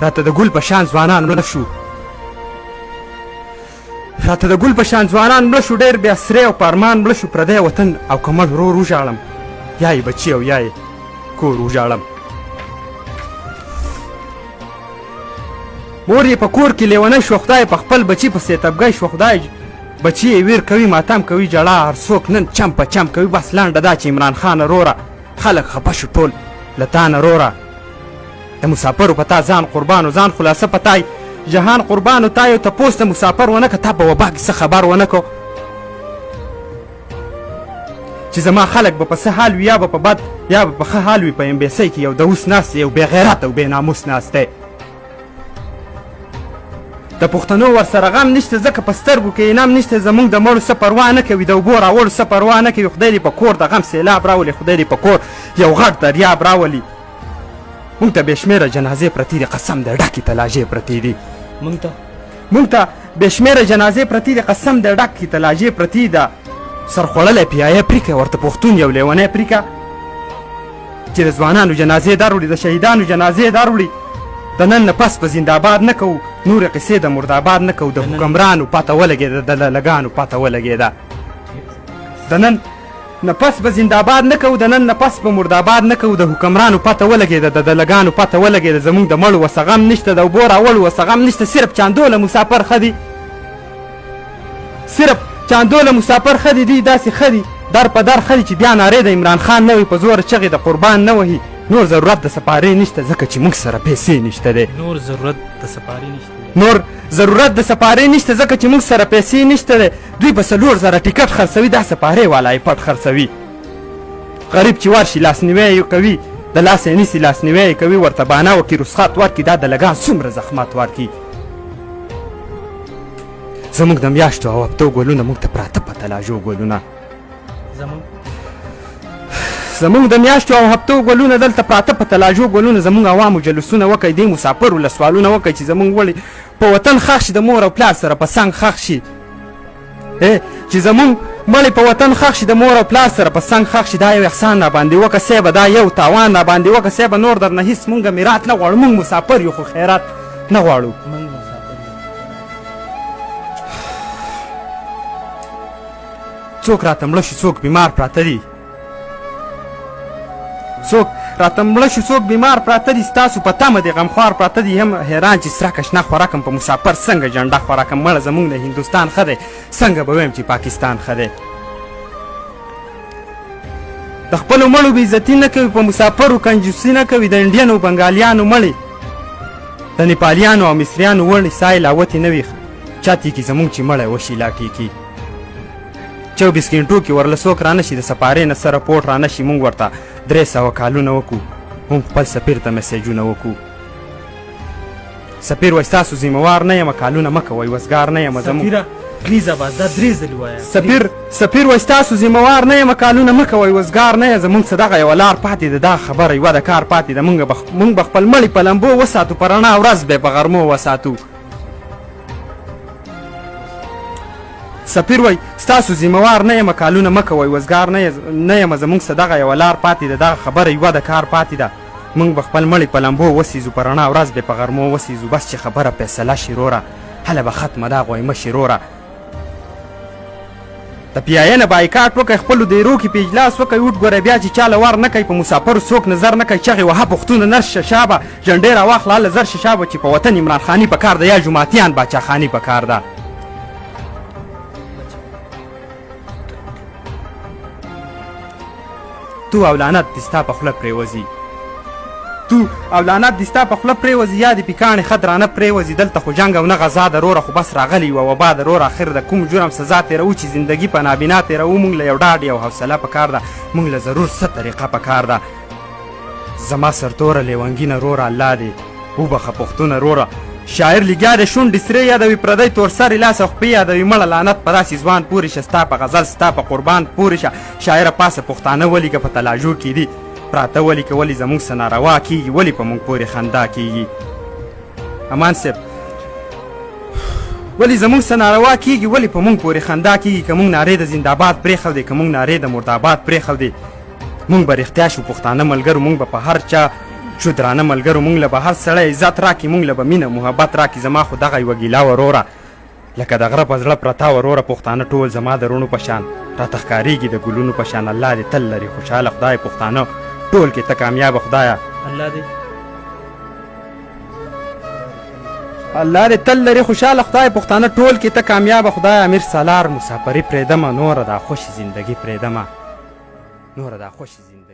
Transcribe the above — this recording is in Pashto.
راته د ګل په شان ځوانان مړه شو راته د ګل په شان ځوانان مړه شو ډېر بې اسرې او په ارمان مړه شو پردی وطن او که مړ ورور وژاړم یا یې بچي او یا یې کور وژاړم مور یې په کور کې لیونی شوه خدای په خپل بچي پسې تبګی شوه خدای بچي یې ویر کوي ماتم کوي جړه هر څوک نن چم په چم کوي بس لنډه دا چې عمران خان وروره خلک خفه شو ټول له تا نه وروره د مسافرو په تا ځان قربان و ځان خلاصه په تای جهان قربان و تا یو تپوس د مسافر ونه که تا په وبا کې څه خبر ونه کو چې زما خلک به په څه حال وي یا به په بد یا به په ښه حال وي په امبیسۍ کې یو د اوس ناست یو بې غیرت او بې ناموس ناست دی د پښتنو ورسره غم نشته ځکه په سترګو کې انعام نشته زموږ د مړو څه پروا نه کوي د اوبو راوړو څه پروا نه کوي خدای دې په کور د غم سیلاب راولي خدای دې په کور یو غټ دریاب راولي مونږ ته بې شمېره جنازې پرتې دي قسم دی ډکې تلاژې پرتې دي مونږ ته بې شمېره جنازې پرتې دي قسم دی ډکې تلاژې پرتې ده سرخوړلی پیایه پرېکه ورته پښتون یو لیونی پرېکه چې د ځوانانو جنازې در وړي د شهیدانو جنازې در وړي د نن نه پس په زنده‌باد نه کوو نورې قصې د مرداباد نه کوو د حکمرانو پته ولګېده د للګانو پته ولګېده د نن نه پس به زنده‌باد نه کوو د نن نه پس به مرداباد نه کوو د حکمرانو پته ولګېده د دلګانو پته ولګېده زموږ د مړو وسه غم نشته د اوبو راوړو وسه غم نشته صرف چاندوله مسافر ښه دي صرف چاندوله مسافر ښه دي دوی داسې ښه دي در په در ښه دي چې بیا نارې د عمران خان نه وي په زوره چغې د قربان نه وهي نور ضرورت د سپارې نشته ځکه چې موږ سره پیسې نشته دی نور ضرورت د سپارې نشته ځکه چې موږ سره پیسې نشته دی دوی به 4,000 ټیکټ خرڅوي دا سپارې والا یې پټ خرڅوي غریب چې ورشي لاسنیوی یې کوي د لاسه یې نیسي لاسنیوی یې کوي ورته بانه وکړي رسخات ورکړي دا د لګان څومره زحمت ورکړي زموږ د میاشتو او هفتو ګلونه موږ ته پراته په تلاژو ګلونه زموږ د میاشتو او هفتو ګلونه دلته پراته په تلاژو ګلونه زموږ عوامو جلوسونه وکئ دې مسافرو له سوالونه وکئ چې زموږ وړي په وطن ښخ شي د مور او پلار سره په څنګ ښخ شي چې زموږ مړی په وطن ښخ شي د مور او پلار سره په څنګ ښخ شي دا یو احسان راباندې وکړه صیبه دا یو تاوان راباندې وکړه صیبه نور درنه هېڅ مونږ میرات نه غواړو مونږ مسافر یو خو خیرات نه غواړو څوک راته مړه شي څوک بیمار پراته دي څوک راته مړه شو څوک بیمار پراته دي ستاسو په تمه دي غمخوار پراته دي هم حیران چې سره کشنه خوراکم په مسافر څنګه جنډه خوراکم مړه زموږ د هندوستان ښه دی څنګه به ویم چې پاکستان ښه دی د خپلو مړو بېعزتي نه کوي په مسافرو کنجوسي نه کوي د انډین او بنګالیانو مړې د نیپالیانو او مصریانو وړې سایې لاوتې نه وي چاتې کې زموږ چې مړی وشي لا ټیکي 24 غنټو کې ورله څوک رانه شي د سپارې نه سره پورټ رانه شي موږ ورته 300 کالونه وکړو موږ خپل سفیر ته میسیجونه وکړو سفیر وایي ستاسو ذمهوار نه یم کالونه مه کوئ وزګار نه یم زموږ سفیر وایي ستاسو ذمهوار نه یم کالونه مه کوئ وزګار نه یم زموږ څه دغه یوه لار پاتې ده دا خبره یوه د کار پاتې ده موږ به خپل مړي په لمبو وساتو په رڼا ورځ به یې په غرمو وساتو سفیر وایي ستاسو ذمهوار نه یم کالونه مه کوئ وزګار نه یم زموږ څه دغه یوه لار پاتې ده دغه خبره یوه د کار پاتې ده موږ به خپل مړي په لمبو وسیزو په رڼا ورځ به په غرمو وسیزو بس چې خبره فیصله شي وروره هله به ختمه دا غویمه شي وروره د پی آی نه بایکاټ وکړئ خپلو دیرو کې په اجلاس وکړئ اوټ ګوره بیا چې چاله ور نه کوي په مسافرو څوک نظر نه کوي چغې وهه پښتونه نرشه شابه جنډې راواخله هله زر شه شابه چې په وطن عمران خاني په کار ده یا جماعتیان باچا خاني په کار ده تو او لعنت دې ستا په خوله پرېوځي تو او لعنت دې ستا په خوله پرېوځي یا دې پیکاڼې ښه درانه پرېوځي دلته خو جنګ او نه غذا ده روره خو بس راغلی یوه وبا ده روره اخر د کوم جرم سزا تېروو چې زندګي په نابینا تېروو موږ له یو ډاډ یو حوصله په کار ده موږ له ضرور څه طریقه په کار ده زما سرتوره لیونګینه روره الله دې وبخه پښتونه روره شاعر لګیا د شونډې سرې یادوي پردی تور سر لاس او خپې یادوي مړه لعنت په داسې ځوان پورې شه ستا په غزل ستا په قربان پورې شه شاعره پاسه پښتانه ولي که په تلاژو کې دي پراته ولي که ولې زموږ څه ناروا کېږي ولې په موږ پورې خندا کېږي امان صاحب ولې زموږ څه ناروا کېږي ولې په موږ پورې خندا کېږي که موږ نارې د زنده‌باد پرېښودې که موږ نارې د مرداباد پرېښودې موږ به رښتیا شو پښتانه ملګرو موږ به په هر چا شو درانه ملګرو مونږ له به هر سړی عزت راکړي مونږ له به مینه محبت راکړي زما خو دغه یوه ګیله وروره لکه د غره په زړه پرته وروره پښتانه ټول زما د روڼو په شان راته ښکارېږي د ګلونو په شان الله دې تل لري خوشحاله خدای پښتانه ټول کې ته کامیابه خدایه الله دې تل لري خوشحاله خدای پښتانه ټول کې ته کامیابه خدایه امیر سالار مسافري پرېږدمه نوره دا خوشې زندګي پرېږدمه نوره دا خوشې زندګي